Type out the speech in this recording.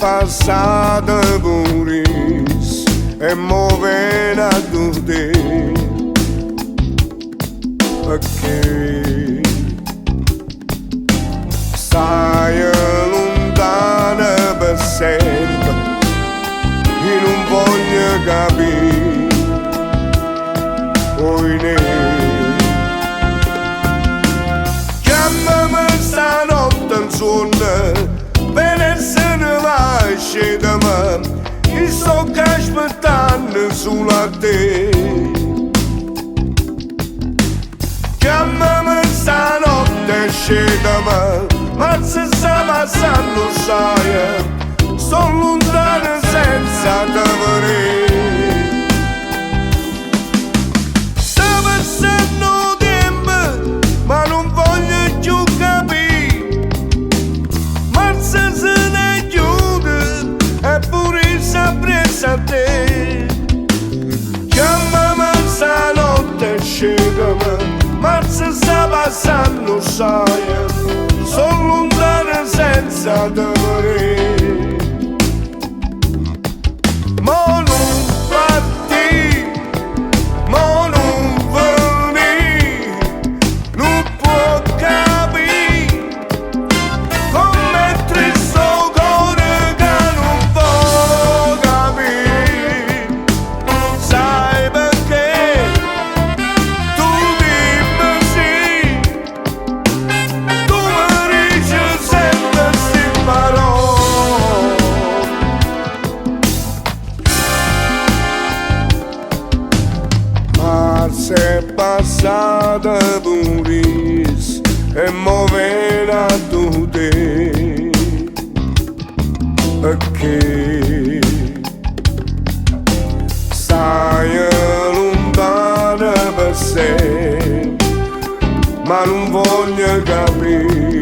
passata pure e mo viene a te, perché stai lontana per sempre e non voglio capire poi chiamami stanotte in sonno per se ne vai da me e sto che aspettando solo a te. Chiamami stanotte da me ma se sta passando sai sto lontano senza te vedere. Sta passando tempo ma non voglio più capire, ma se ne chiude eppure sapresti a te. Chiamami stanotte scegami ma se sta passando sai sono lontano senza te vedere. Ma non parti, ma non venì, non può capire come è triste il cuore che non può capire. Sai perché tu dimmi sì, tu mi dici sempre sti parole. Marzo è passata pure e mo viene a te, perché stai lontana per sé ma non voglio capire